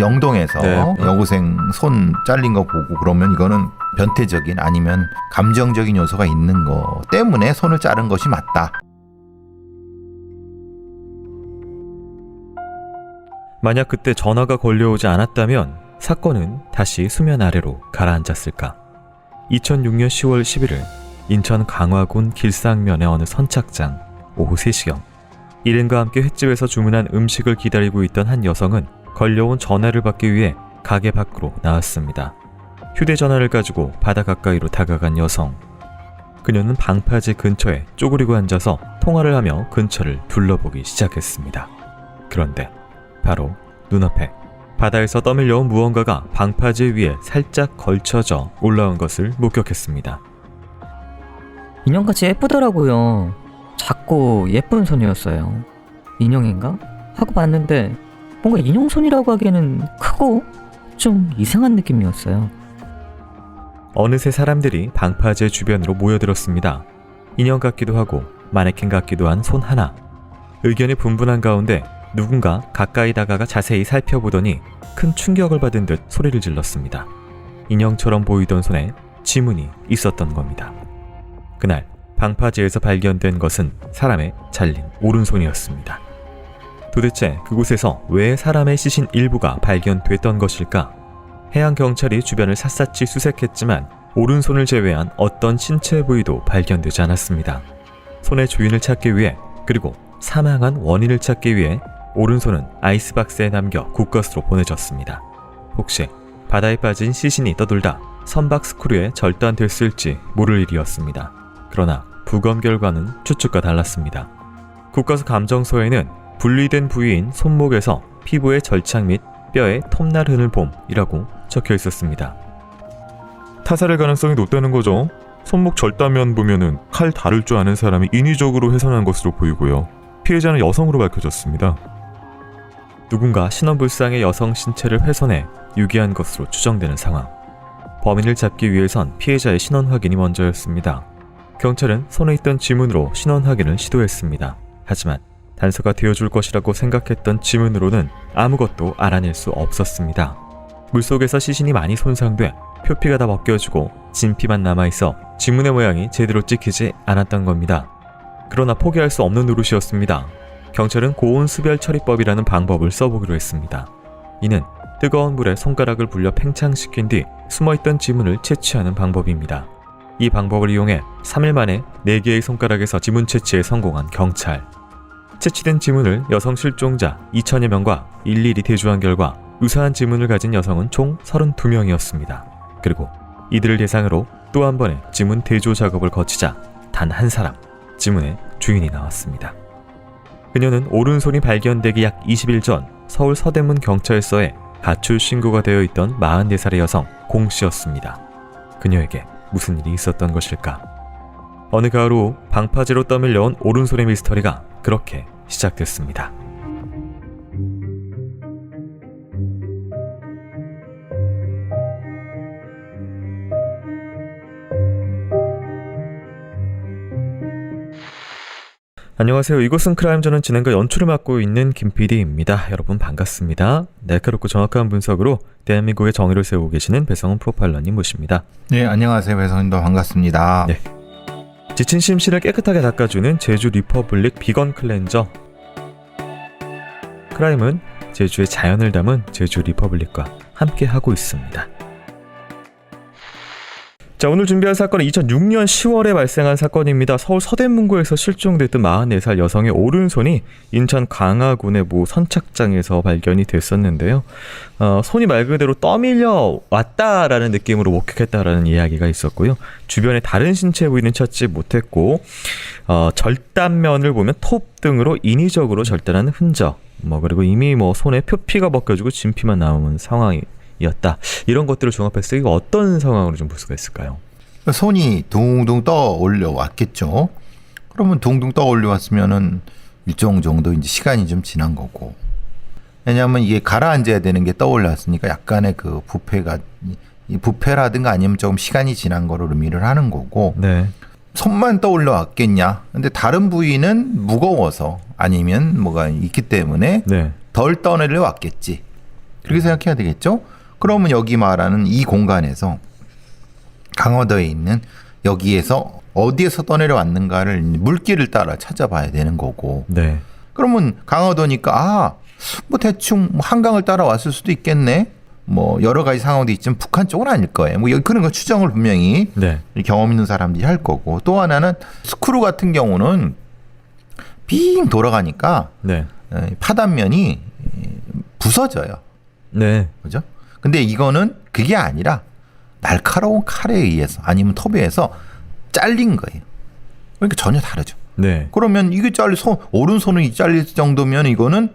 영동에서 네. 여고생 손 잘린 거 보고 그러면 이거는 변태적인 아니면 감정적인 요소가 있는 거 때문에 손을 자른 것이 맞다. 만약 그때 전화가 걸려오지 않았다면 사건은 다시 수면 아래로 가라앉았을까? 2006년 10월 11일 인천 강화군 길상면의 어느 선착장 오후 3시경 일행과 함께 횟집에서 주문한 음식을 기다리고 있던 한 여성은 걸려온 전화를 받기 위해 가게 밖으로 나왔습니다. 휴대전화를 가지고 바다 가까이로 다가간 여성. 그녀는 방파제 근처에 쪼그리고 앉아서 통화를 하며 근처를 둘러보기 시작했습니다. 그런데 바로 눈앞에 바다에서 떠밀려온 무언가가 방파제 위에 살짝 걸쳐져 올라온 것을 목격했습니다. 인형같이 예쁘더라고요. 작고 예쁜 손이었어요. 인형인가? 하고 봤는데 뭔가 인형 손이라고 하기에는 크고 좀 이상한 느낌이었어요. 어느새 사람들이 방파제 주변으로 모여들었습니다. 인형 같기도 하고 마네킹 같기도 한 손 하나. 의견이 분분한 가운데 누군가 가까이 다가가 자세히 살펴보더니 큰 충격을 받은 듯 소리를 질렀습니다. 인형처럼 보이던 손에 지문이 있었던 겁니다. 그날 방파제에서 발견된 것은 사람의 잘린 오른손이었습니다. 도대체 그곳에서 왜 사람의 시신 일부가 발견됐던 것일까? 해양경찰이 주변을 샅샅이 수색했지만 오른손을 제외한 어떤 신체 부위도 발견되지 않았습니다. 손의 주인을 찾기 위해 그리고 사망한 원인을 찾기 위해 오른손은 아이스박스에 남겨 국것으로 보내졌습니다. 혹시 바다에 빠진 시신이 떠돌다 선박 스크류에 절단됐을지 모를 일이었습니다. 그러나 부검 결과는 추측과 달랐습니다. 국과수 감정서에는 분리된 부위인 손목에서 피부의 절착 및 뼈에 톱날흔을 봄이라고 적혀 있었습니다. 타살의 가능성이 높다는 거죠. 손목 절단면 보면은 칼 다룰 줄 아는 사람이 인위적으로 훼손한 것으로 보이고요. 피해자는 여성으로 밝혀졌습니다. 누군가 신원불상의 여성 신체를 훼손해 유기한 것으로 추정되는 상황. 범인을 잡기 위해선 피해자의 신원 확인이 먼저였습니다. 경찰은 손에 있던 지문으로 신원 확인을 시도했습니다. 하지만 단서가 되어줄 것이라고 생각했던 지문으로는 아무것도 알아낼 수 없었습니다. 물속에서 시신이 많이 손상돼 표피가 다 벗겨지고 진피만 남아있어 지문의 모양이 제대로 찍히지 않았던 겁니다. 그러나 포기할 수 없는 노릇이었습니다. 경찰은 고온 수별 처리법이라는 방법을 써보기로 했습니다. 이는 뜨거운 물에 손가락을 불려 팽창시킨 뒤 숨어있던 지문을 채취하는 방법입니다. 이 방법을 이용해 3일 만에 4개의 손가락에서 지문 채취에 성공한 경찰. 채취된 지문을 여성 실종자 2,000여 명과 일일이 대조한 결과 유사한 지문을 가진 여성은 총 32명이었습니다. 그리고 이들을 대상으로 또 한 번의 지문 대조 작업을 거치자 단 한 사람, 지문의 주인이 나왔습니다. 그녀는 오른손이 발견되기 약 20일 전 서울 서대문 경찰서에 가출 신고가 되어 있던 44살의 여성 공씨였습니다. 그녀에게 무슨 일이 있었던 것일까? 어느 가을 후 방파제로 떠밀려온 오른손의 미스터리가 그렇게 시작됐습니다. 안녕하세요. 이곳은 크라임. 저는 진행과 연출을 맡고 있는 김PD입니다. 여러분 반갑습니다. 날카롭고 정확한 분석으로 대한민국의 정의를 세우고 계시는 배성훈 프로파일러님 모십니다. 네, 안녕하세요. 배성훈도 반갑습니다. 네. 지친 심신을 깨끗하게 닦아주는 제주 리퍼블릭 비건 클렌저. 크라임은 제주의 자연을 담은 제주 리퍼블릭과 함께 하고 있습니다. 자, 오늘 준비한 사건은 2006년 10월에 발생한 사건입니다. 서울 서대문구에서 실종됐던 44살 여성의 오른손이 인천 강화군의 모 선착장에서 발견이 됐었는데요. 손이 말 그대로 떠밀려 왔다라는 느낌으로 목격했다라는 이야기가 있었고요. 주변에 다른 신체 부위는 찾지 못했고 절단면을 보면 톱 등으로 인위적으로 절단한 흔적, 그리고 이미 손에 표피가 벗겨지고 진피만 남은 상황이었다. 이런 것들을 종합했을 때 이거 어떤 상황으로 좀 볼 수가 있을까요? 손이 둥둥 떠 올려왔겠죠. 그러면 둥둥 떠 올려왔으면은 일정 정도 이제 시간이 좀 지난 거고. 왜냐하면 이게 가라앉아야 되는 게 떠올랐으니까 약간의 그 부패라든가 아니면 조금 시간이 지난 거를 의미를 하는 거고. 네. 손만 떠올려 왔겠냐? 근데 다른 부위는 무거워서 아니면 뭐가 있기 때문에 네. 덜 떠내려 왔겠지. 그렇게 생각해야 되겠죠? 그러면 여기 말하는 이 공간에서 강화도에 있는 여기에서 어디에서 떠내려왔는가를 물길을 따라 찾아봐야 되는 거고. 네. 그러면 강화도니까 뭐 대충 뭐 한강을 따라왔을 수도 있겠네. 뭐 여러 가지 상황도 있지만 북한 쪽은 아닐 거예요. 뭐 그런 거 추정을 분명히 네. 경험 있는 사람들이 할 거고. 또 하나는 스크루 같은 경우는 빙 돌아가니까 네. 파단면이 부서져요. 네. 그죠? 근데 이거는 그게 아니라 날카로운 칼에 의해서 아니면 톱에서 잘린 거예요. 그러니까 전혀 다르죠. 네. 그러면 이게 오른손이 잘릴 정도면 이거는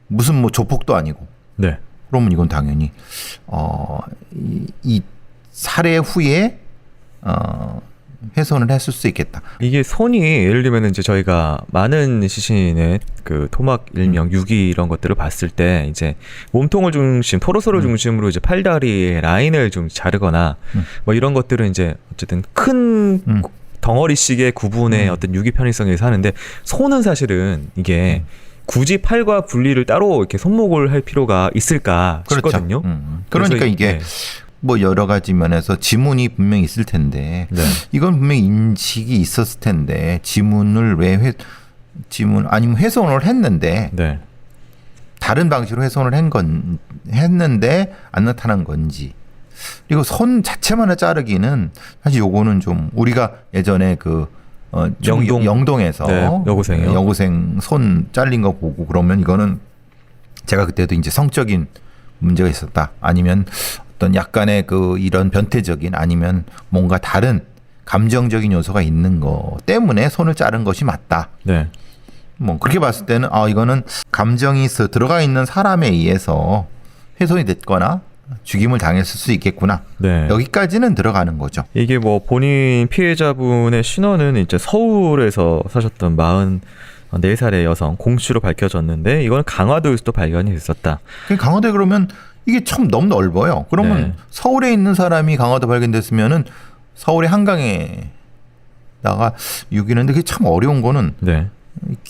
무슨 뭐 조폭도 아니고. 네. 그러면 이건 당연히 이 살해 후에 훼손을 했을 수 있겠다. 이게 손이 예를 들면 이제 저희가 많은 시신의 그 토막 일명 유기 이런 것들을 봤을 때 이제 몸통을 토로소를 중심으로 이제 팔다리 라인을 좀 자르거나 뭐 이런 것들은 이제 어쨌든 큰 덩어리씩의 구분의 어떤 유기 편의성에 의해서 하는데 손은 사실은 이게 굳이 팔과 분리를 따로 이렇게 손목을 할 필요가 있을까 싶거든요. 그러니까 그래서 이게 뭐 여러 가지 면에서 지문이 분명히 있을 텐데 네. 이건 분명히 인식이 있었을 텐데 지문을 왜 지문 아니면 훼손을 했는데 네. 다른 방식으로 훼손을 했는데 안 나타난 건지. 그리고 손 자체만을 자르기는 사실 요거는 좀 우리가 예전에 영동에서 네, 여고생이요. 여고생 손 잘린 거 보고 그러면 이거는 제가 그때도 이제 성적인 문제가 있었다. 아니면 어떤 약간의 이런 변태적인 아니면 뭔가 다른 감정적인 요소가 있는 거 때문에 손을 자른 것이 맞다. 네. 뭐 그렇게 봤을 때는 이거는 감정이 들어가 있는 사람에 의해서 훼손이 됐거나 죽임을 당했을 수 있겠구나. 네. 여기까지는 들어가는 거죠. 이게 뭐 본인 피해자분의 신원은 이제 서울에서 사셨던 44살의 여성 공씨로 밝혀졌는데 이건 강화도에서 또 발견이 됐었다. 강화도에 그러면 이게 참 너무 넓어요. 그러면 네. 서울에 있는 사람이 강화도 발견됐으면은 서울의 한강에다가 유기는데 그게 참 어려운 거는 네.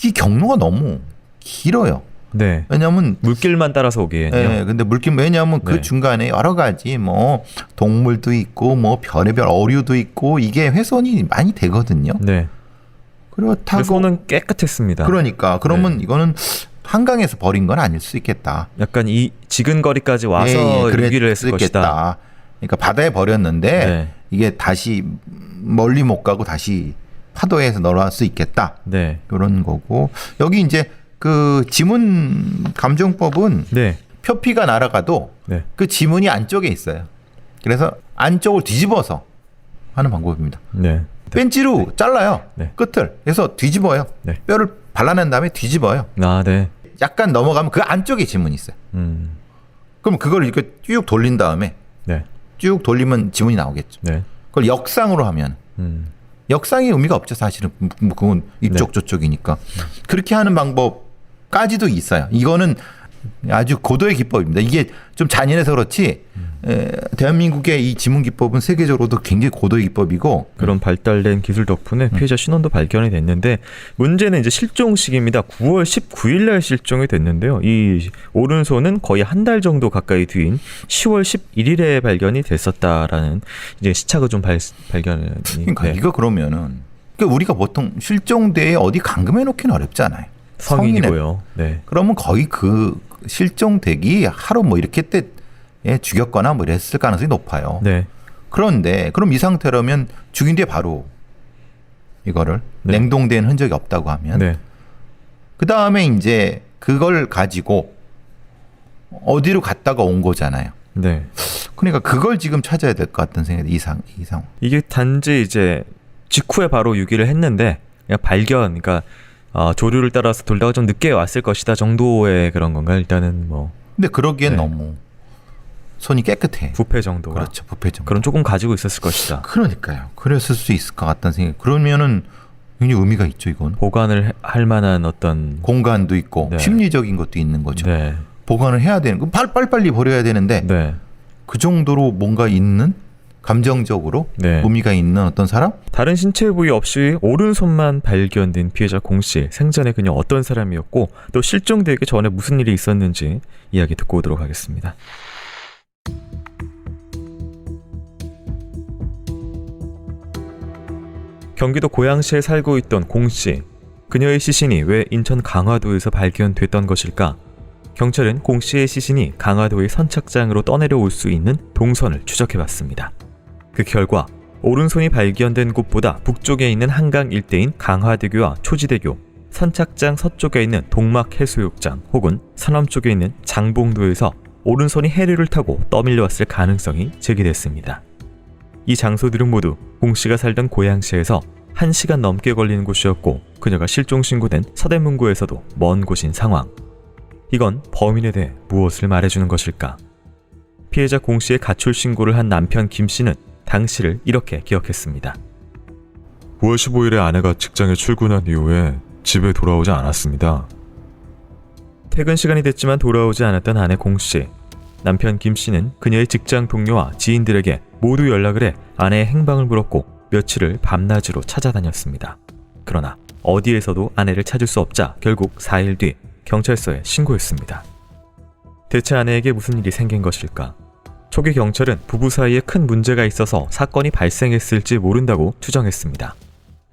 이 경로가 너무 길어요. 네. 왜냐하면 물길만 따라서 오기에는요. 네, 근데 물길 왜냐하면 그 네. 중간에 여러 가지 뭐 동물도 있고 뭐 별의별 어류도 있고 이게 훼손이 많이 되거든요. 네. 그렇다고 손은 깨끗했습니다. 그러니까 그러면 네. 이거는 한강에서 버린 건 아닐 수 있겠다. 약간 이 지근거리까지 와서 유기를 했을 것이다. 그러니까 바다에 버렸는데 네. 이게 다시 멀리 못 가고 다시 파도에서 넘어갈 수 있겠다. 네. 그런 거고 여기 이제 그 지문 감정법은 네. 표피가 날아가도 네. 그 지문이 안쪽에 있어요. 그래서 안쪽을 뒤집어서 하는 방법입니다. 네. 벤치로 잘라요. 네. 끝을. 그래서 뒤집어요. 네. 뼈를 발라낸 다음에 뒤집어요. 아, 네. 약간 넘어가면 그 안쪽에 지문이 있어요. 그럼 그걸 이렇게 쭉 돌린 다음에 네. 쭉 돌리면 지문이 나오겠죠. 네. 그걸 역상으로 하면 역상의 의미가 없죠. 사실은 그건 이쪽 네. 저쪽이니까. 그렇게 하는 방법까지도 있어요. 이거는 아주 고도의 기법입니다. 이게 좀 잔인해서 그렇지 대한민국의 이 지문 기법은 세계적으로도 굉장히 고도의 기법이고 그런 발달된 기술 덕분에 피해자 신원도 발견이 됐는데 문제는 이제 실종 시기입니다. 9월 19일 날 실종이 됐는데요. 이 오른손은 거의 한 달 정도 가까이 뒤인 10월 11일에 발견이 됐었다라는 이제 시차가 좀 발견이. 그러니까 네. 이거 그러면은 그러니까 우리가 보통 실종대에 어디 감금해 놓기는 어렵잖아요. 성인이고요. 네. 그러면 거의 그 실종되기 하루 뭐 이렇게 때 죽였거나 뭐 이랬을 가능성이 높아요. 네. 그런데 그럼 이 상태라면 죽인 뒤에 바로 이거를 네. 냉동된 흔적이 없다고 하면 네. 그 다음에 이제 그걸 가지고 어디로 갔다가 온 거잖아요. 네. 그러니까 그걸 지금 찾아야 될 것 같은 생각이 이상. 이게 단지 이제 직후에 바로 유기를 했는데 그냥 발견, 그러니까 조류를 따라서 돌다가 좀 늦게 왔을 것이다 정도의 그런 건가? 일단은 뭐. 근데 그러기엔 네. 너무 손이 깨끗해. 부패 정도가. 그렇죠. 부패 정도. 그럼 조금 가지고 있었을 것이다. 그러니까요. 그랬을 수 있을 것 같다는 생각. 그러면은 굉장히 의미가 있죠, 이건. 보관을 할 만한 어떤. 공간도 있고 네. 심리적인 것도 있는 거죠. 네. 보관을 해야 되는 거 빨리빨리 버려야 되는데 네. 그 정도로 뭔가 있는 감정적으로 네. 의미가 있는 어떤 사람? 다른 신체 부위 없이 오른손만 발견된 피해자 공씨, 생전에 그녀 어떤 사람이었고 또 실종되기 전에 무슨 일이 있었는지 이야기 듣고 오도록 하겠습니다. 경기도 고양시에 살고 있던 공씨. 그녀의 시신이 왜 인천 강화도에서 발견됐던 것일까? 경찰은 공씨의 시신이 강화도의 선착장으로 떠내려올 수 있는 동선을 추적해봤습니다. 그 결과 오른손이 발견된 곳보다 북쪽에 있는 한강 일대인 강화대교와 초지대교, 선착장 서쪽에 있는 동막해수욕장 혹은 서남쪽에 있는 장봉도에서 오른손이 해류를 타고 떠밀려왔을 가능성이 제기됐습니다. 이 장소들은 모두 공씨가 살던 고양시에서 1시간 넘게 걸리는 곳이었고 그녀가 실종 신고된 서대문구에서도 먼 곳인 상황. 이건 범인에 대해 무엇을 말해주는 것일까? 피해자 공씨의 가출 신고를 한 남편 김씨는 당시를 이렇게 기억했습니다. 9월 15일에 아내가 직장에 출근한 이후에 집에 돌아오지 않았습니다. 퇴근 시간이 됐지만 돌아오지 않았던 아내 공씨. 남편 김씨는 그녀의 직장 동료와 지인들에게 모두 연락을 해 아내의 행방을 물었고 며칠을 밤낮으로 찾아다녔습니다. 그러나 어디에서도 아내를 찾을 수 없자 결국 4일 뒤 경찰서에 신고했습니다. 대체 아내에게 무슨 일이 생긴 것일까? 초기 경찰은 부부 사이에 큰 문제가 있어서 사건이 발생했을지 모른다고 추정했습니다.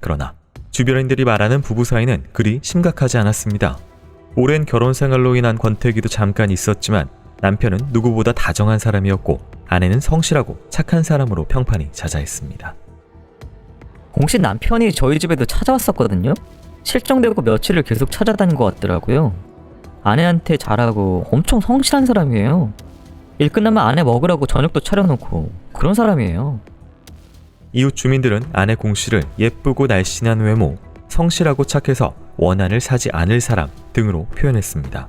그러나 주변인들이 말하는 부부 사이는 그리 심각하지 않았습니다. 오랜 결혼 생활로 인한 권태기도 잠깐 있었지만 남편은 누구보다 다정한 사람이었고 아내는 성실하고 착한 사람으로 평판이 자자했습니다. 공씨 남편이 저희 집에도 찾아왔었거든요. 실종되고 며칠을 계속 찾아다닌 것 같더라고요. 아내한테 잘하고 엄청 성실한 사람이에요. 일 끝나면 아내 먹으라고 저녁도 차려놓고 그런 사람이에요. 이웃 주민들은 아내 공씨를 예쁘고 날씬한 외모, 성실하고 착해서 원한을 사지 않을 사람 등으로 표현했습니다.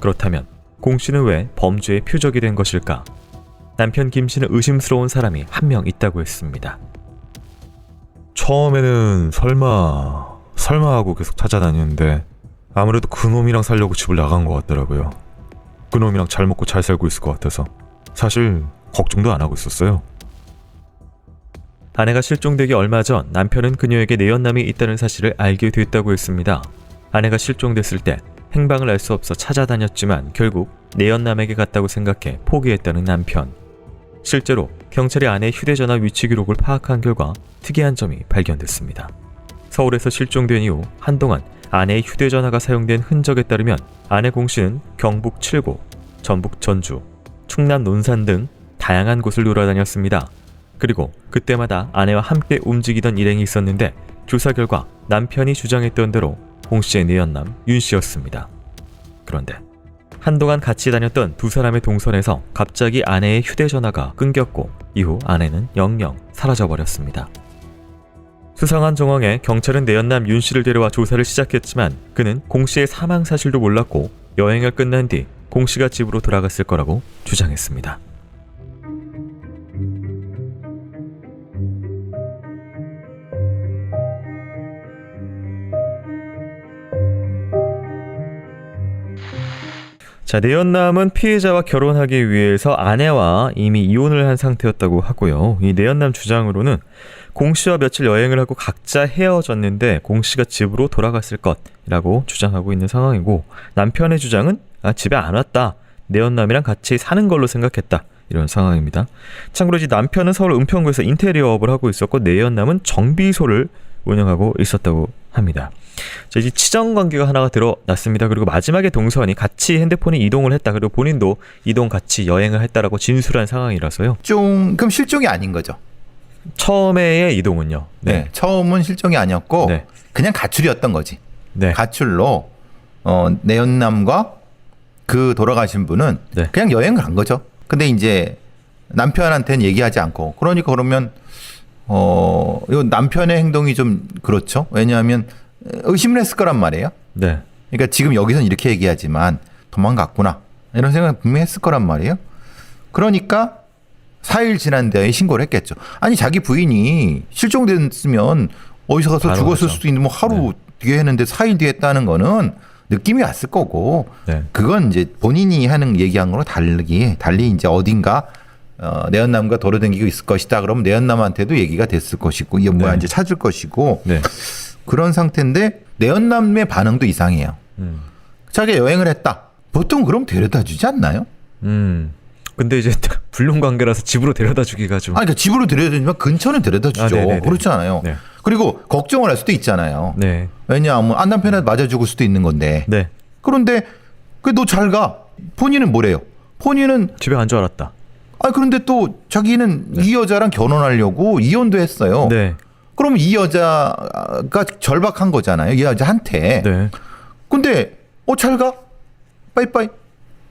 그렇다면 공씨는 왜 범죄의 표적이 된 것일까? 남편 김씨는 의심스러운 사람이 한 명 있다고 했습니다. 처음에는 설마 하고 계속 찾아다녔는데 아무래도 그놈이랑 살려고 집을 나간 것 같더라고요. 그놈이랑 잘 먹고 잘 살고 있을 것 같아서 사실 걱정도 안 하고 있었어요. 아내가 실종되기 얼마 전 남편은 그녀에게 내연남이 있다는 사실을 알게 됐다고 했습니다. 아내가 실종됐을 때 행방을 알 수 없어 찾아다녔지만 결국 내연남에게 갔다고 생각해 포기했다는 남편. 실제로 경찰이 아내의 휴대전화 위치 기록을 파악한 결과 특이한 점이 발견됐습니다. 서울에서 실종된 이후 한동안 아내의 휴대전화가 사용된 흔적에 따르면 아내 공씨는 경북 칠곡, 전북 전주, 충남 논산 등 다양한 곳을 돌아다녔습니다. 그리고 그때마다 아내와 함께 움직이던 일행이 있었는데 조사 결과 남편이 주장했던 대로 공씨의 내연남 윤씨였습니다. 그런데 한동안 같이 다녔던 두 사람의 동선에서 갑자기 아내의 휴대전화가 끊겼고 이후 아내는 영영 사라져버렸습니다. 수상한 정황에 경찰은 내연남 윤씨를 데려와 조사를 시작했지만 그는 공씨의 사망 사실도 몰랐고 여행을 끝난 뒤 공씨가 집으로 돌아갔을 거라고 주장했습니다. 자, 내연남은 피해자와 결혼하기 위해서 아내와 이미 이혼을 한 상태였다고 하고요. 이 내연남 주장으로는 공씨와 며칠 여행을 하고 각자 헤어졌는데 공씨가 집으로 돌아갔을 것이라고 주장하고 있는 상황이고 남편의 주장은 집에 안 왔다. 내연남이랑 같이 사는 걸로 생각했다. 이런 상황입니다. 참고로 이제 남편은 서울 은평구에서 인테리어업을 하고 있었고 내연남은 정비소를 운영하고 있었다고 합니다. 자, 이제 치정 관계가 하나가 드러났습니다. 그리고 마지막에 동선이 같이 핸드폰이 이동을 했다. 그리고 본인도 이동 같이 여행을 했다라고 진술한 상황이라서요. 그럼 실종이 아닌 거죠? 처음에의 이동은요. 네. 처음은 실종이 아니었고 네. 그냥 가출이었던 거지. 네. 가출로 내연남과 그 돌아가신 분은 네. 그냥 여행을 간 거죠. 근데 이제 남편한테는 얘기하지 않고 그러니까 그러면 이거 남편의 행동이 좀 그렇죠. 왜냐하면 의심을 했을 거란 말이에요. 네. 그러니까 지금 여기서는 이렇게 얘기하지만 도망갔구나 이런 생각을 분명히 했을 거란 말이에요. 그러니까 4일 지난 데에 신고를 했겠죠. 아니 자기 부인이 실종됐으면 어디서 가서 바로 죽었을 하죠. 수도 있는데 뭐 하루 뒤에 했는데 4일 뒤에 했다는 거는 느낌이 왔을 거고 네. 그건 이제 본인이 하는 얘기한 거로 달리 이제 어딘가 내연남과 돌아다니고 있을 것이다. 그러면 내연남한테도 얘기가 됐을 것이고 이 뭐야 네. 이제 찾을 것이고 네. 그런 상태인데 내연남의 반응도 이상해요. 자기가 여행을 했다. 보통 그럼 데려다 주지 않나요? 근데 이제 불륜 관계라서 집으로 데려다 주기가 좀. 그러니까 집으로 데려다 주지만 근처는 데려다 주죠. 네네네. 그렇지 않아요. 네. 그리고 걱정을 할 수도 있잖아요. 네. 왜냐하면 남편한테 맞아 죽을 수도 있는 건데. 네. 그런데 너 잘 가. 본인은 뭐래요? 본인은 집에 간 줄 알았다. 그런데 또 자기는 이 여자랑 결혼하려고 이혼도 했어요. 네. 그럼 이 여자가 절박한 거잖아요. 이 여자한테. 네. 근데 잘 가. 빠이빠이.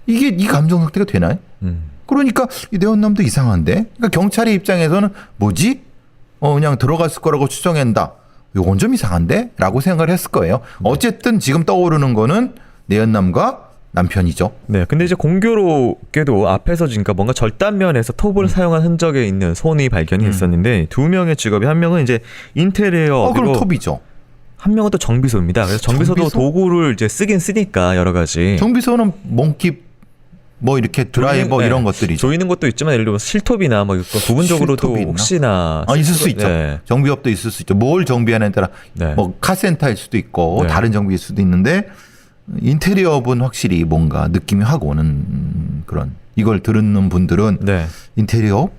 이게 이 감정 상태가 되나요? 그러니까 이 내연남도 이상한데. 그러니까 경찰의 입장에서는 뭐지? 그냥 들어갔을 거라고 추정한다. 요건 좀 이상한데? 라고 생각을 했을 거예요. 어쨌든 지금 떠오르는 거는 내연남과 남편이죠. 네. 근데 이제 공교롭게도 앞에서 그러니까 뭔가 절단면에서 톱을 사용한 흔적에 있는 손이 발견이 있었는데 두 명의 직업이 한 명은 이제 인테리어 그럼 그리고 톱이죠. 한 명은 또 정비소입니다. 그래서 정비소도 정비소? 도구를 이제 쓰긴 쓰니까 여러 가지. 정비소는 몽킵 뭐 이렇게 드라이버 조이는- 이런 네. 것들이죠. 조이는 것도 있지만 예를 들면 실톱이나 뭐 부분적으로도 실톱이 있나? 혹시나 있을 수 있죠. 네. 정비업도 있을 수 있죠. 뭘 정비하냐에 따라 네. 뭐 카센터일 수도 있고 네. 다른 정비일 수도 있는데 인테리어업은 확실히 뭔가 느낌이 확 오는 그런 이걸 들은 분들은 네. 인테리어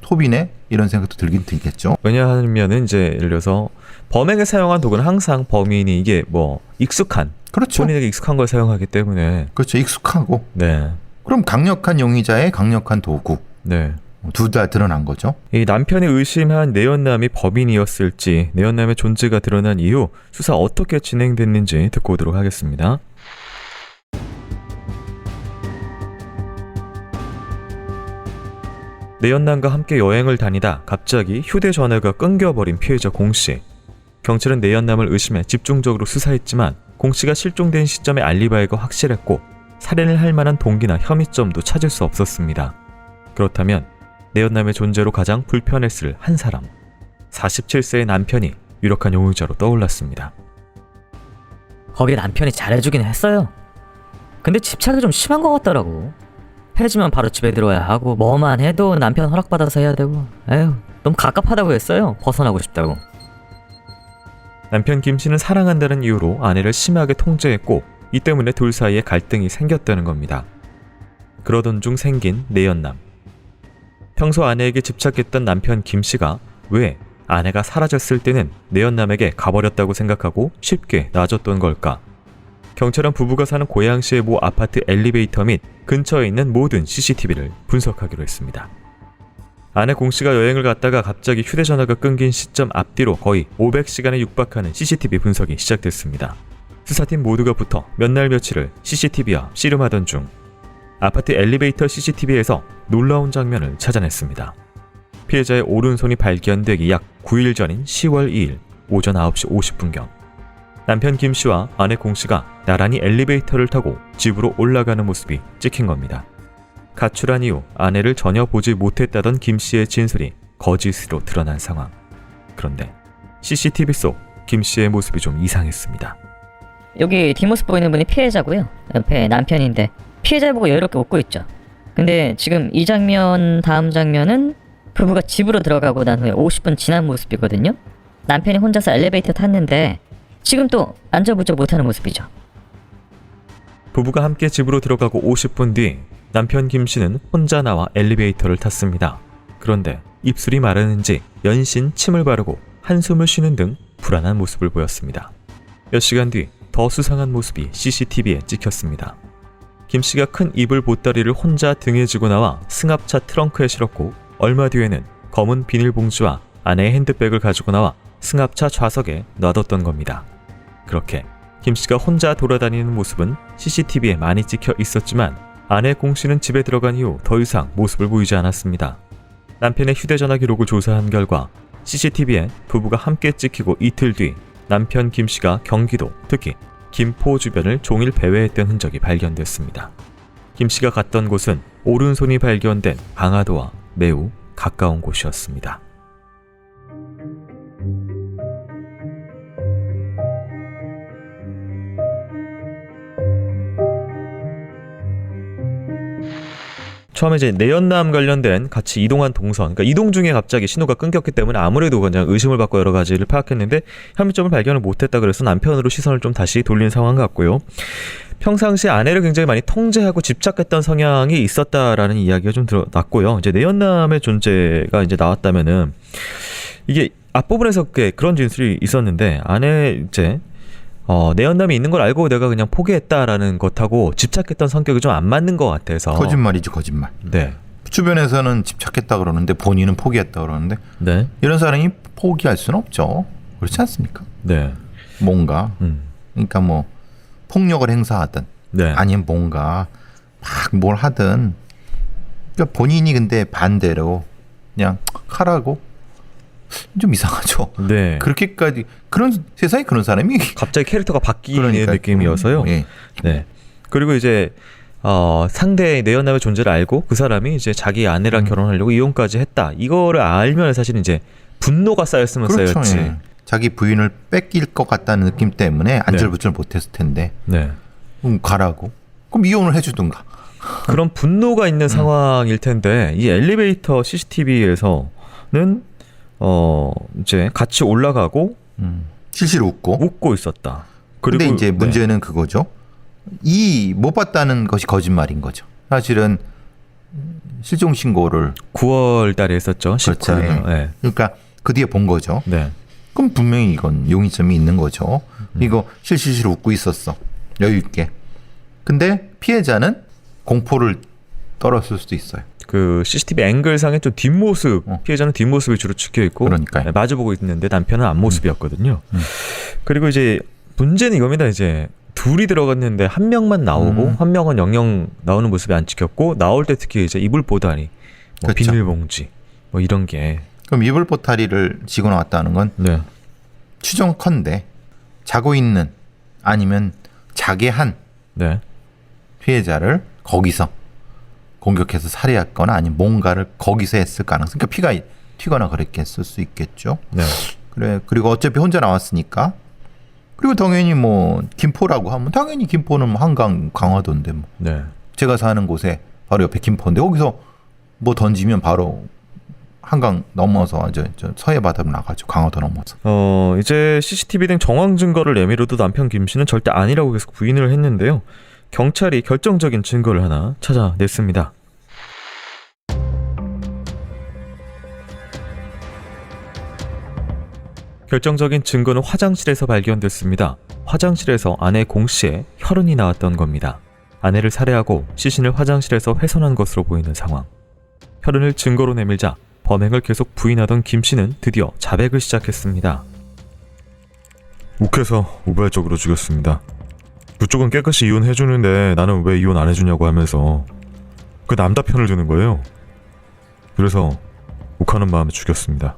톱이네 이런 생각도 들긴 들겠죠. 왜냐하면은 이제 예를 들어서 범행에 사용한 도구는 항상 범인이 이게 뭐 익숙한 그렇죠. 본인에게 익숙한 걸 사용하기 때문에 그렇죠. 익숙하고 네. 그럼 강력한 용의자의 강력한 도구 네. 둘 다 드러난 거죠. 이 남편이 의심한 내연남이 범인이었을지 내연남의 존재가 드러난 이후 수사 어떻게 진행됐는지 듣고 오도록 하겠습니다. 내연남과 함께 여행을 다니다 갑자기 휴대전화가 끊겨버린 피해자 공씨. 경찰은 내연남을 의심해 집중적으로 수사했지만 공씨가 실종된 시점의 알리바이가 확실했고 살인을 할 만한 동기나 혐의점도 찾을 수 없었습니다. 그렇다면 내연남의 존재로 가장 불편했을 한 사람, 47세의 남편이 유력한 용의자로 떠올랐습니다. 거기 남편이 잘해주긴 했어요. 근데 집착이 좀 심한 것 같더라고. 헤어지면 바로 집에 들어야 하고 뭐만 해도 남편 허락받아서 해야 되고 에휴 너무 갑갑하다고 했어요. 벗어나고 싶다고. 남편 김 씨는 사랑한다는 이유로 아내를 심하게 통제했고 이 때문에 둘 사이에 갈등이 생겼다는 겁니다. 그러던 중 생긴 내연남. 평소 아내에게 집착했던 남편 김 씨가 왜 아내가 사라졌을 때는 내연남에게 가버렸다고 생각하고 쉽게 놔줬던 걸까? 경찰은 부부가 사는 고양시의 모 아파트 엘리베이터 및 근처에 있는 모든 CCTV를 분석하기로 했습니다. 아내 공 씨가 여행을 갔다가 갑자기 휴대전화가 끊긴 시점 앞뒤로 거의 500시간에 육박하는 CCTV 분석이 시작됐습니다. 수사팀 모두가 붙어 몇 날 며칠을 CCTV와 씨름하던 중 아파트 엘리베이터 CCTV에서 놀라운 장면을 찾아냈습니다. 피해자의 오른손이 발견되기 약 9일 전인 10월 2일 오전 9시 50분경 남편 김 씨와 아내 공 씨가 나란히 엘리베이터를 타고 집으로 올라가는 모습이 찍힌 겁니다. 가출한 이후 아내를 전혀 보지 못했다던 김 씨의 진술이 거짓으로 드러난 상황. 그런데 CCTV 속 김 씨의 모습이 좀 이상했습니다. 여기 뒷모습 보이는 분이 피해자고요. 옆에 남편인데 피해자를 보고 여유롭게 웃고 있죠. 근데 지금 이 장면 다음 장면은 부부가 집으로 들어가고 난 후에 50분 지난 모습이거든요. 남편이 혼자서 엘리베이터 탔는데 지금 또 안절부절 못하는 모습이죠. 부부가 함께 집으로 들어가고 50분 뒤 남편 김 씨는 혼자 나와 엘리베이터를 탔습니다. 그런데 입술이 마르는지 연신 침을 바르고 한숨을 쉬는 등 불안한 모습을 보였습니다. 몇 시간 뒤 더 수상한 모습이 CCTV에 찍혔습니다. 김 씨가 큰 이불 보따리를 혼자 등에 지고 나와 승합차 트렁크에 실었고 얼마 뒤에는 검은 비닐봉지와 아내의 핸드백을 가지고 나와 승합차 좌석에 놔뒀던 겁니다. 그렇게 김 씨가 혼자 돌아다니는 모습은 CCTV에 많이 찍혀 있었지만 아내 공 씨는 집에 들어간 이후 더 이상 모습을 보이지 않았습니다. 남편의 휴대전화 기록을 조사한 결과 CCTV에 부부가 함께 찍히고 이틀 뒤 남편 김 씨가 경기도, 특히 김포 주변을 종일 배회했던 흔적이 발견됐습니다. 김 씨가 갔던 곳은 오른손이 발견된 강화도와 매우 가까운 곳이었습니다. 처음에 이제 내연남 관련된 같이 이동한 동선, 그러니까 이동 중에 갑자기 신호가 끊겼기 때문에 아무래도 그냥 의심을 받고 여러 가지를 파악했는데 혐의점을 발견을 못했다 그래서 남편으로 시선을 좀 다시 돌린 상황 같고요. 평상시 아내를 굉장히 많이 통제하고 집착했던 성향이 있었다라는 이야기가 좀 드러났고요. 이제 내연남의 존재가 이제 나왔다면은 이게 앞부분에서 그런 진술이 있었는데 아내 이제 내연남이 있는 걸 알고 내가 그냥 포기했다라는 것하고 집착했던 성격이 좀 안 맞는 것 같아서. 거짓말이죠, 거짓말. 네. 주변에서는 집착했다 그러는데 본인은 포기했다 그러는데 네. 이런 사람이 포기할 수는 없죠. 그렇지 않습니까? 네. 뭔가 그러니까 뭐 폭력을 행사하든 네. 아니면 뭔가 막 뭘 하든 그러니까 본인이 근데 반대로 그냥 하라고 좀 이상하죠. 네. 그렇게까지 그런 세상에 그런 사람이 갑자기 캐릭터가 바뀌는 그러니까, 느낌이어서요. 예. 네. 그리고 이제 상대의 내연남의 존재를 알고 그 사람이 이제 자기 아내랑 결혼하려고 이혼까지 했다. 이거를 알면 사실 이제 분노가 쌓였으면 그렇죠. 쌓였지. 예. 자기 부인을 뺏길 것 같다는 느낌 때문에 안절부절 못했을 텐데 네. 가라고. 그럼 이혼을 해주든가. 그런 분노가 있는 상황일 텐데 이 엘리베이터 CCTV에서는 이제 같이 올라가고 실실 웃고. 있었다. 근데 이제 네. 문제는 그거죠. 이 못 봤다는 것이 거짓말인 거죠. 사실은 실종 신고를 9월 달에 했었죠. 그렇죠. 19일. 네. 그러니까 그 뒤에 본 거죠. 네. 그럼 분명히 이건 용의점이 있는 거죠. 이거 실실실 웃고 있었어. 여유 있게. 근데 피해자는 공포를 떨었을 수도 있어요. 그 CCTV 앵글상의 좀 뒷모습, 피해자는 뒷모습이 주로 찍혀 있고 그러니까요. 마주보고 있는데 남편은 앞모습이었거든요. 그리고 이제 문제는 이겁니다. 이제 둘이 들어갔는데 한 명만 나오고 한 명은 영영 나오는 모습이 안 찍혔고 나올 때 특히 이제 이불 보다리, 뭐 그렇죠. 비닐봉지 뭐 이런 게 그럼 이불 보타리를 지고 나왔다는 건 네. 추정컨대 자고 있는 아니면 자게 한 네. 피해자를 거기서 공격해서 살해했거나 아니면 뭔가를 거기서 했을 가능성. 그러니까 피가 튀거나 그렇게 했을 수 있겠죠. 네. 그래. 그리고 어차피 혼자 나왔으니까. 그리고 당연히 뭐 김포라고 하면 당연히 김포는 뭐 한강 강화도인데 뭐 네. 제가 사는 곳에 바로 옆에 김포인데 거기서 뭐 던지면 바로 한강 넘어서 저 서해 바다로 나가죠. 강화도 넘어서. 이제 CCTV 등 정황 증거를 내밀어도 남편 김 씨는 절대 아니라고 계속 부인을 했는데요. 경찰이 결정적인 증거를 하나 찾아냈습니다. 결정적인 증거는 화장실에서 발견됐습니다. 화장실에서 아내 공 씨의 혈흔이 나왔던 겁니다. 아내를 살해하고 시신을 화장실에서 훼손한 것으로 보이는 상황. 혈흔을 증거로 내밀자 범행을 계속 부인하던 김 씨는 드디어 자백을 시작했습니다. 욱해서 우발적으로 죽였습니다. 그쪽은 깨끗이 이혼해주는데 나는 왜 이혼 안 해주냐고 하면서 그 남자 편을 드는 거예요. 그래서 욱하는 마음에 죽였습니다.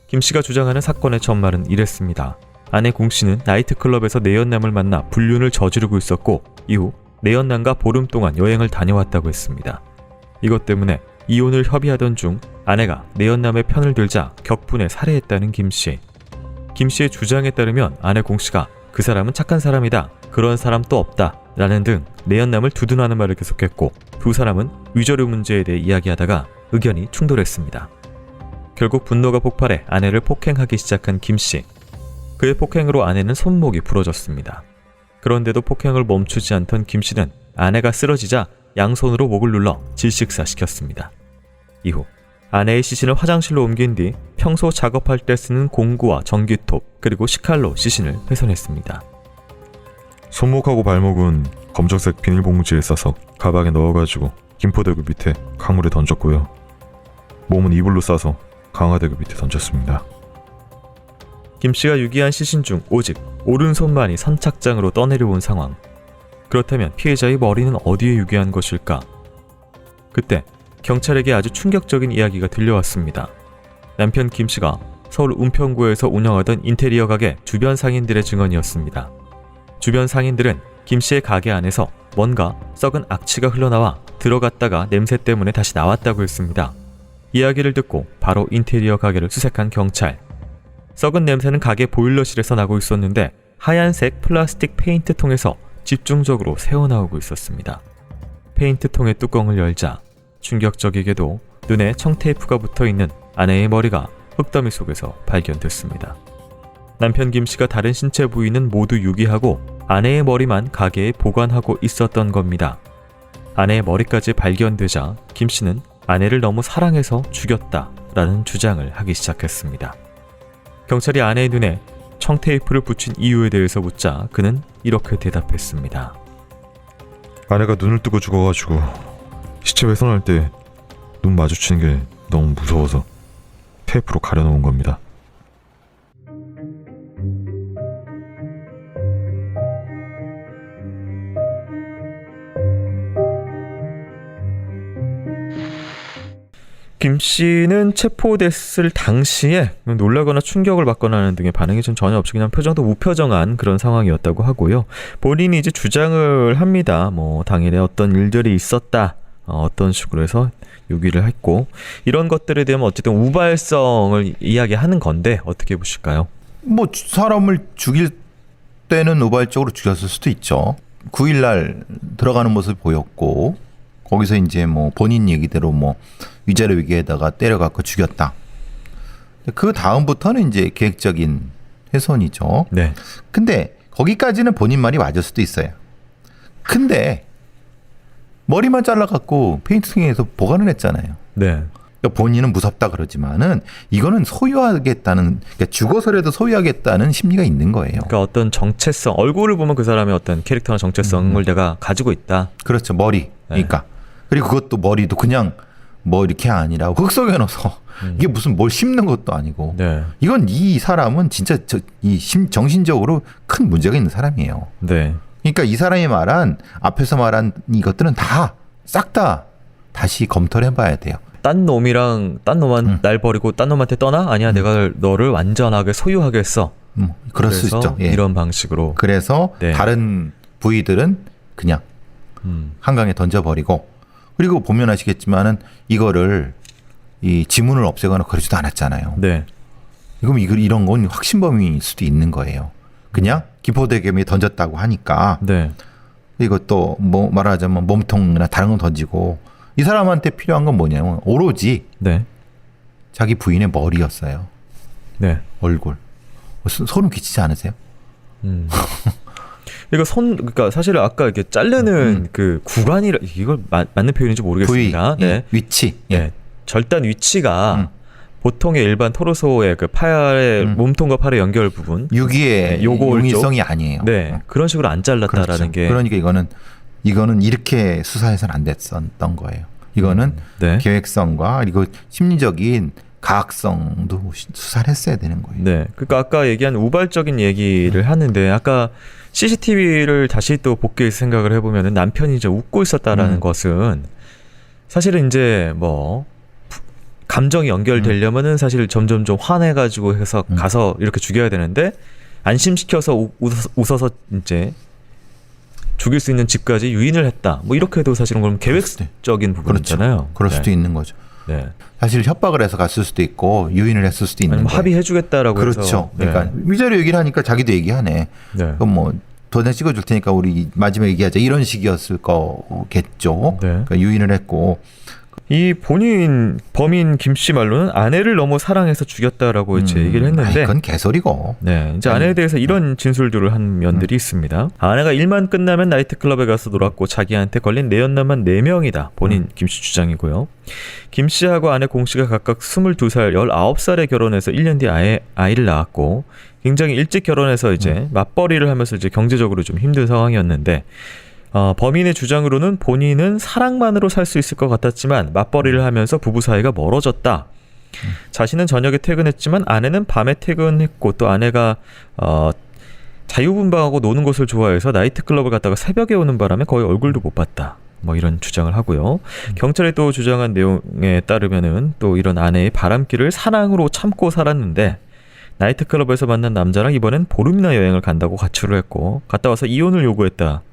김 씨가 주장하는 사건의 전말은 이랬습니다. 아내 공 씨는 나이트클럽에서 내연남을 만나 불륜을 저지르고 있었고 이후 내연남과 보름 동안 여행을 다녀왔다고 했습니다. 이것 때문에 이혼을 협의하던 중 아내가 내연남의 편을 들자 격분해 살해했다는 김 씨. 김 씨의 주장에 따르면 아내 공 씨가 그 사람은 착한 사람이다. 그런 사람 또 없다. 라는 등 내연남을 두둔하는 말을 계속했고 두 사람은 위조료 문제에 대해 이야기하다가 의견이 충돌했습니다. 결국 분노가 폭발해 아내를 폭행하기 시작한 김 씨. 그의 폭행으로 아내는 손목이 부러졌습니다. 그런데도 폭행을 멈추지 않던 김 씨는 아내가 쓰러지자 양손으로 목을 눌러 질식사시켰습니다. 이후 아내의 시신을 화장실로 옮긴 뒤 평소 작업할 때 쓰는 공구와 전기톱 그리고 식칼로 시신을 훼손했습니다. 손목하고 발목은 검정색 비닐봉지에 싸서 가방에 넣어가지고 김포대교 밑에 강물에 던졌고요. 몸은 이불로 싸서 강화대교 밑에 던졌습니다. 김 씨가 유기한 시신 중 오직 오른손만이 선착장으로 떠내려온 상황. 그렇다면 피해자의 머리는 어디에 유기한 것일까? 그때 경찰에게 아주 충격적인 이야기가 들려왔습니다. 남편 김 씨가 서울 은평구에서 운영하던 인테리어 가게 주변 상인들의 증언이었습니다. 주변 상인들은 김 씨의 가게 안에서 뭔가 썩은 악취가 흘러나와 들어갔다가 냄새 때문에 다시 나왔다고 했습니다. 이야기를 듣고 바로 인테리어 가게를 수색한 경찰. 썩은 냄새는 가게 보일러실에서 나고 있었는데 하얀색 플라스틱 페인트 통에서 집중적으로 새어나오고 있었습니다. 페인트통의 뚜껑을 열자 충격적이게도 눈에 청테이프가 붙어있는 아내의 머리가 흙더미 속에서 발견됐습니다. 남편 김씨가 다른 신체 부위는 모두 유기하고 아내의 머리만 가게에 보관하고 있었던 겁니다. 아내의 머리까지 발견되자 김씨는 아내를 너무 사랑해서 죽였다라는 주장을 하기 시작했습니다. 경찰이 아내의 눈에 청테이프를 붙인 이유에 대해서 묻자 그는 이렇게 대답했습니다. 아내가 눈을 뜨고 죽어가지고 시체 훼손할 때 눈 마주치는 게 너무 무서워서 테이프로 가려놓은 겁니다. 김 씨는 체포됐을 당시에 놀라거나 충격을 받거나 하는 등의 반응이 좀 전혀 없이 그냥 표정도 무표정한 그런 상황이었다고 하고요. 본인이 이제 주장을 합니다. 뭐 당일에 어떤 일들이 있었다. 어떤 식으로 해서 유기를 했고 이런 것들에 대한 어쨌든 우발성을 이야기하는 건데 어떻게 보실까요? 뭐 사람을 죽일 때는 우발적으로 죽였을 수도 있죠. 9일날 들어가는 모습을 보였고 거기서 이제 뭐 본인 얘기대로 뭐 위자료 위기에다가 때려갖고 죽였다. 그 다음부터는 이제 계획적인 훼손이죠. 네. 근데 거기까지는 본인 말이 맞을 수도 있어요. 근데 머리만 잘라갖고 페인트통에서 보관을 했잖아요. 네. 그러니까 본인은 무섭다 그러지만은 이거는 소유하겠다는, 그러니까 죽어서라도 소유하겠다는 심리가 있는 거예요. 그러니까 어떤 정체성, 얼굴을 보면 그 사람의 어떤 캐릭터나 정체성을 내가 가지고 있다. 그렇죠. 머리. 그러니까. 그리고 그것도 머리도 그냥 뭐 이렇게 아니라 흙 속에 넣어서 이게 무슨 뭘 심는 것도 아니고. 네. 이건 이 사람은 진짜 정신적으로 큰 문제가 있는 사람이에요. 네. 그러니까 이 사람이 말한 앞에서 말한 이것들은 다 싹 다 다시 검토를 해봐야 돼요. 딴 놈한 날 버리고 딴 놈한테 떠나? 아니야, 내가 너를 완전하게 소유하겠어. 그럴 수 그래서 있죠. 예. 이런 방식으로. 그래서 네. 다른 부위들은 그냥 한강에 던져버리고, 그리고 보면 아시겠지만은 이거를 이 지문을 없애거나 그러지도 않았잖아요. 네. 그럼 이런 건 확신범일 수도 있는 거예요. 그냥 기포대겸에 던졌다고 하니까. 네. 이것도 뭐 말하자면 몸통이나 다른 건 던지고, 이 사람한테 필요한 건 뭐냐면 오로지 네. 자기 부인의 머리였어요. 네. 얼굴. 소름 끼치지 않으세요? 그러니까 사실 아까 이렇게 자르는 그 구간이라 이걸 맞는 표현인지 모르겠습니다. 부위, 네. 예, 위치. 예. 절단 위치가 보통의 일반 토르소의 그 팔의 몸통과 팔의 연결 부분, 유기의 네, 요거 용이성이 아니에요. 네. 그런 식으로 안 잘랐다라는 그렇죠. 게. 그러니까 이거는 이렇게 수사해서는 안 됐었던 거예요. 이거는 네. 계획성과 그리고 심리적인 가학성도 수사를 했어야 되는 거예요. 네. 그러니까 아까 얘기한 우발적인 얘기를 하는데 아까 CCTV를 다시 또 복귀해서 생각을 해보면은 남편이 이제 웃고 있었다라는 것은 사실은 이제 뭐 감정이 연결되려면은 사실 점점 좀 화내가지고 해서 가서 이렇게 죽여야 되는데 안심시켜서 웃어서 이제 죽일 수 있는 집까지 유인을 했다. 뭐 이렇게도 사실은 그럼 계획적인 부분이잖아요. 그렇죠. 그럴 수도 있는 거죠. 네. 사실 협박을 해서 갔을 수도 있고 유인을 했을 수도 있는 아니면 거예요. 합의해주겠다라고 그렇죠. 해서. 그러니까 위자료 얘기를 하니까 자기도 얘기하네. 네. 그럼 뭐 도장 찍어줄 테니까 우리 마지막에 얘기하자, 이런 식이었을 거겠죠. 네. 그러니까 유인을 했고. 이 범인 김 씨 말로는 아내를 너무 사랑해서 죽였다라고 이제 얘기를 했는데, 그건 개소리고. 네, 이제 아내에 대해서 이런 진술들을 한 면들이 있습니다. 아내가 일만 끝나면 나이트클럽에 가서 놀았고 자기한테 걸린 내연남만 4명이다. 본인 김 씨 주장이고요. 김 씨하고 아내 공 씨가 각각 22살, 19살에 결혼해서 1년 뒤에 아이를 낳았고 굉장히 일찍 결혼해서 이제 맞벌이를 하면서 이제 경제적으로 좀 힘든 상황이었는데, 범인의 주장으로는 본인은 사랑만으로 살 수 있을 것 같았지만 맞벌이를 하면서 부부 사이가 멀어졌다. 자신은 저녁에 퇴근했지만 아내는 밤에 퇴근했고 또 아내가 자유분방하고 노는 것을 좋아해서 나이트클럽을 갔다가 새벽에 오는 바람에 거의 얼굴도 못 봤다. 뭐 이런 주장을 하고요. 경찰이 또 주장한 내용에 따르면은 또 이런 아내의 바람길을 사랑으로 참고 살았는데 나이트클럽에서 만난 남자랑 이번엔 보름이나 여행을 간다고 가출을 했고 갔다 와서 이혼을 요구했다.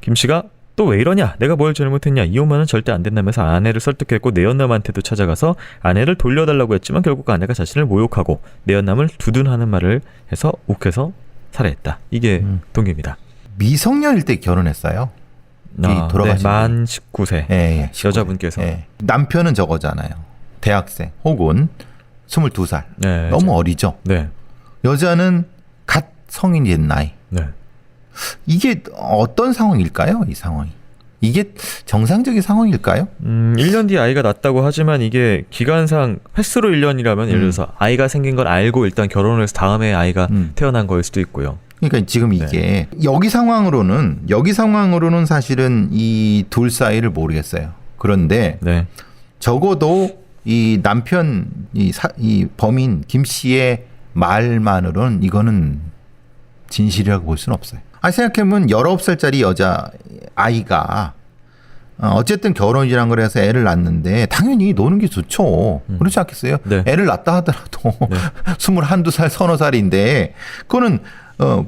김 씨가 또 왜 이러냐? 내가 뭘 잘못했냐? 이혼만은 절대 안 된다면서 아내를 설득했고 내연남한테도 찾아가서 아내를 돌려달라고 했지만 결국 아내가 자신을 모욕하고 내연남을 두둔하는 말을 해서 욱해서 살해했다. 이게 동기입니다. 미성년일 때 결혼했어요. 돌아가신 만 19세 예, 여자분께서. 남편은 저거잖아요. 대학생 혹은 22살. 네, 너무 어리죠. 네. 여자는 갓 성인이 된 나이. 네. 이게 어떤 상황일까요? 이 상황이. 이게 정상적인 상황일까요? 1년 뒤에 아이가 낳았다고 하지만 이게 기간상 횟수로 1년이라면 예를 들어서 아이가 생긴 걸 알고 일단 결혼을 해서 다음에 아이가 태어난 거일 수도 있고요. 그러니까 지금 이게 여기 상황으로는 사실은 이 둘 사이를 모르겠어요. 그런데 네. 적어도 이 남편 이 범인 김 씨의 말만으로는 이거는 진실이라고 볼 수는 없어요. 생각해보면 19살짜리 여자 아이가 어쨌든 결혼이란 걸 해서 애를 낳는데 당연히 노는 게 좋죠. 그렇지 않겠어요? 네. 애를 낳다 하더라도 21~22살, 서너 살인데 그거는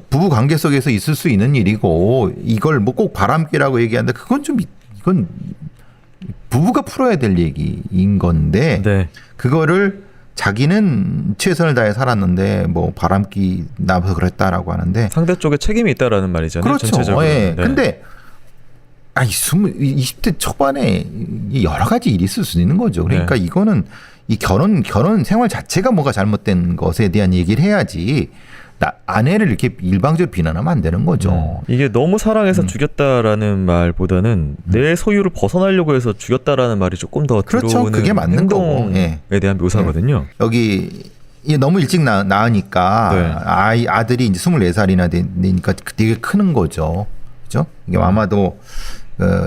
부부 관계 속에서 있을 수 있는 일이고 이걸 뭐 꼭 바람기라고 얘기하는데 이건 부부가 풀어야 될 얘기인 건데 네. 그거를 자기는 최선을 다해 살았는데 뭐 바람기 나서 그랬다라고 하는데 상대 쪽에 책임이 있다라는 말이잖아요. 그렇죠. 전체적으로. 예. 네. 근데 20대 초반에 여러 가지 일이 있을 수 있는 거죠. 그러니까 네. 이거는 이 결혼 생활 자체가 뭐가 잘못된 것에 대한 얘기를 해야지 아내를 이렇게 일방적으로 비난하면 안 되는 거죠. 이게 너무 사랑해서 죽였다라는 말보다는 내 소유를 벗어나려고 해서 죽였다라는 말이 조금 더 그렇죠. 들어오는 그게 맞는 행동에 거고. 대한 묘사거든요. 여기 이게 너무 일찍 낳으니까 네. 아들이 이제 24살이나 되니까 되게 크는 거죠. 그죠? 이게 아마도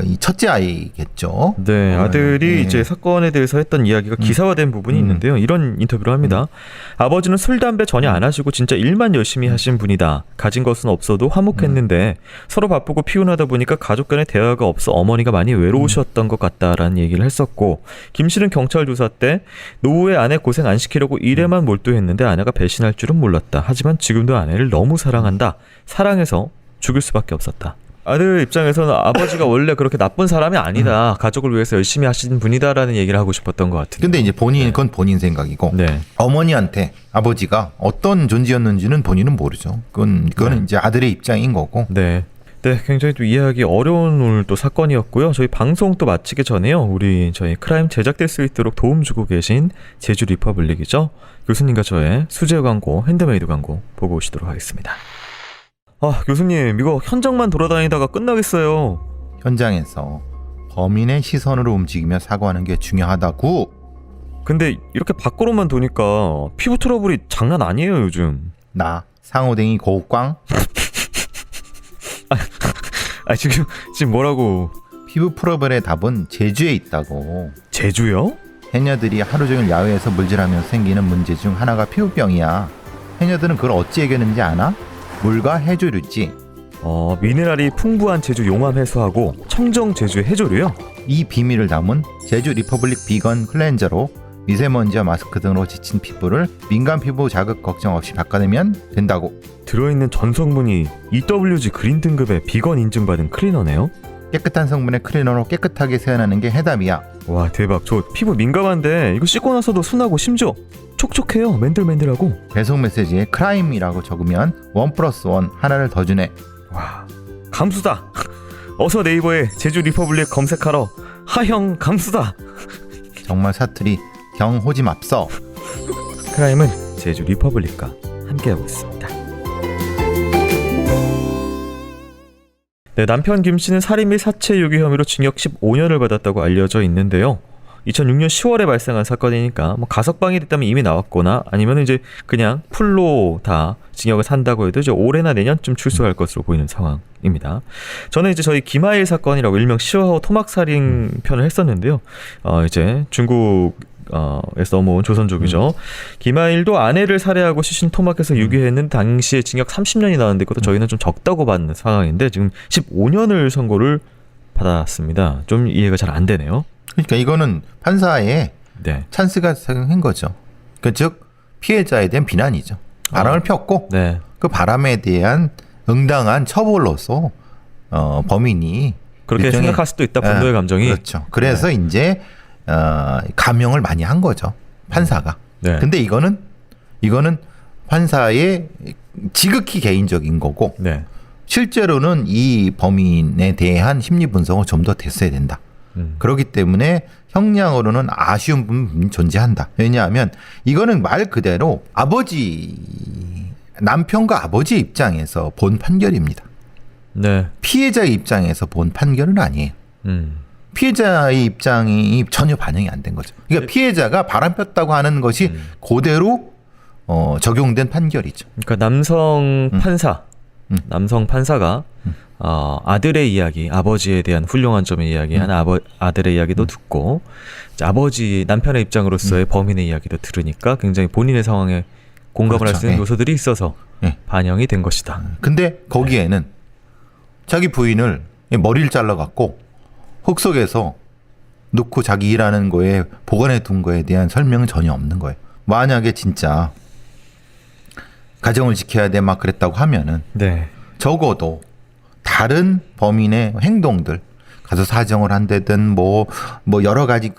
이 첫째 아이겠죠. 네, 아들이 네. 이제 사건에 대해서 했던 이야기가 기사화된 부분이 있는데요. 이런 인터뷰를 합니다. 아버지는 술, 담배 전혀 안 하시고 진짜 일만 열심히 하신 분이다. 가진 것은 없어도 화목했는데 서로 바쁘고 피곤하다 보니까 가족 간의 대화가 없어 어머니가 많이 외로우셨던 것 같다라는 얘기를 했었고, 김 씨는 경찰 조사 때 노후에 아내 고생 안 시키려고 일에만 몰두했는데 아내가 배신할 줄은 몰랐다. 하지만 지금도 아내를 너무 사랑한다. 사랑해서 죽을 수밖에 없었다. 아들 입장에서는 아버지가 원래 그렇게 나쁜 사람이 아니다. 가족을 위해서 열심히 하신 분이다라는 얘기를 하고 싶었던 것 같은데. 근데 이제 그건 본인 생각이고 네. 어머니한테 아버지가 어떤 존재였는지는 본인은 모르죠. 그거는 이제 아들의 입장인 거고. 네. 네, 굉장히 또 이해하기 어려운 오늘 또 사건이었고요. 저희 방송 또 마치기 전에요. 저희 크라임 제작될 수 있도록 도움 주고 계신 제주 리퍼블릭이죠. 교수님과 저의 수제 광고, 핸드메이드 광고 보고 오시도록 하겠습니다. 교수님, 이거 현장만 돌아다니다가 끝나겠어요. 현장에서 범인의 시선으로 움직이며 사고하는 게 중요하다고. 근데 이렇게 밖으로만 도니까 피부 트러블이 장난 아니에요, 요즘. 나 상호댕이 고광. 지금 뭐라고? 피부 트러블의 답은 제주에 있다고. 제주요? 해녀들이 하루 종일 야외에서 물질하면서 생기는 문제 중 하나가 피부병이야. 해녀들은 그걸 어찌 해결했는지 아나? 물과 해조류지. 미네랄이 풍부한 제주 용암 해수하고 청정 제주 해조류요? 이 비밀을 담은 제주 리퍼블릭 비건 클렌저로 미세먼지와 마스크 등으로 지친 피부를 민감 피부 자극 걱정 없이 닦아내면 된다고. 들어있는 전 성분이 EWG 그린 등급의 비건 인증받은 클리너네요? 깨끗한 성분의 클리너로 깨끗하게 세안하는 게 해답이야. 와, 대박. 저 피부 민감한데 이거 씻고 나서도 순하고 심지어 촉촉해요. 맨들맨들하고. 배송 메시지에 크라임이라고 적으면 1+1 하나를 더 주네. 와, 감수다. 어서 네이버에 제주 리퍼블릭 검색하러 하형 감수다. 정말 사투리 경호지 맙서. 크라임은 제주 리퍼블릭과 함께하고 있습니다. 네, 남편 김 씨는 살인 및 사체 유기 혐의로 징역 15년을 받았다고 알려져 있는데요. 2006년 10월에 발생한 사건이니까 뭐 가석방이 됐다면 이미 나왔거나 아니면 이제 그냥 풀로 다 징역을 산다고 해도 이제 올해나 내년쯤 출소할 것으로 보이는 상황입니다. 저는 이제 저희 김하일 사건이라고 일명 시화호 토막 살인 편을 했었는데요. 이제 중국 에서 넘어온 조선족이죠. 김하일도 아내를 살해하고 시신 토막해서 유기했는 당시에 징역 30년이 나왔는데 그것도 저희는 좀 적다고 받는 상황인데 지금 15년을 선고를 받았습니다. 좀 이해가 잘 안 되네요. 그러니까 이거는 판사의 네. 찬스가 생긴 거죠. 즉 피해자에 대한 비난이죠. 바람을 폈고 네. 그 바람에 대한 응당한 처벌로서 범인이 그렇게 일종의- 생각할 수도 있다. 분노의 감정이. 그렇죠. 그래서 이제 감형을 많이 한 거죠. 판사가. 네. 근데 이거는 판사의 지극히 개인적인 거고 네. 실제로는 이 범인에 대한 심리 분석은 좀 더 됐어야 된다. 그렇기 때문에 형량으로는 아쉬운 부분이 존재한다. 왜냐하면 이거는 말 그대로 남편과 아버지 입장에서 본 판결입니다. 네. 피해자의 입장에서 본 판결은 아니에요. 피해자의 입장이 전혀 반영이 안 된 거죠. 그러니까 피해자가 바람 폈다고 하는 것이 그대로 적용된 판결이죠. 그러니까 남성 판사가 아들의 이야기, 아버지에 대한 훌륭한 점을 이야기한 아들의 이야기도 듣고 이제 남편의 입장으로서의 범인의 이야기도 들으니까 굉장히 본인의 상황에 공감을 할 수 있는 요소들이 있어서 반영이 된 것이다. 근데 거기에는 자기 부인을 머리를 잘라갖고 흙 속에서 넣고 자기 일하는 거에 보관해 둔 거에 대한 설명은 전혀 없는 거예요. 만약에 진짜 가정을 지켜야 돼 막 그랬다고 하면은 네. 적어도 다른 범인의 행동들 가서 사정을 한다든 뭐 여러 가지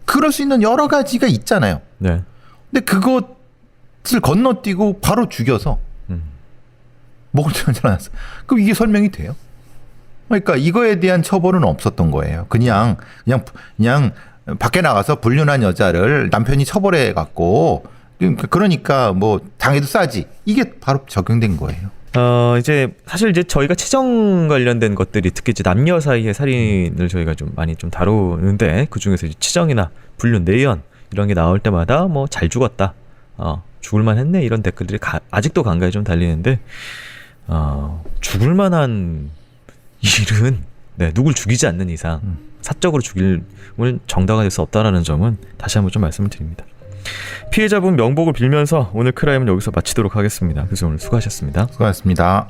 그럴 수 있는 여러 가지가 있잖아요. 네. 근데 그것을 건너뛰고 바로 죽여서 목을 잘라놨어. 그럼 이게 설명이 돼요? 그러니까 이거에 대한 처벌은 없었던 거예요. 그냥 밖에 나가서 불륜한 여자를 남편이 처벌해 갖고 그러니까 뭐 당해도 싸지. 이게 바로 적용된 거예요. 이제 사실 이제 저희가 치정 관련된 것들이 특히 이제 남녀 사이의 살인을 저희가 좀 많이 좀 다루는데 그 중에서 치정이나 불륜, 내연 이런 게 나올 때마다 뭐 잘 죽었다, 죽을만 했네 이런 댓글들이 아직도 간간히 좀 달리는데 죽을만한 일은 누굴 죽이지 않는 이상 사적으로 죽임을 정당화될 수 없다라는 점은 다시 한번 좀 말씀을 드립니다. 피해자분 명복을 빌면서 오늘 크라임은 여기서 마치도록 하겠습니다. 그래서 오늘 수고하셨습니다. 수고하셨습니다.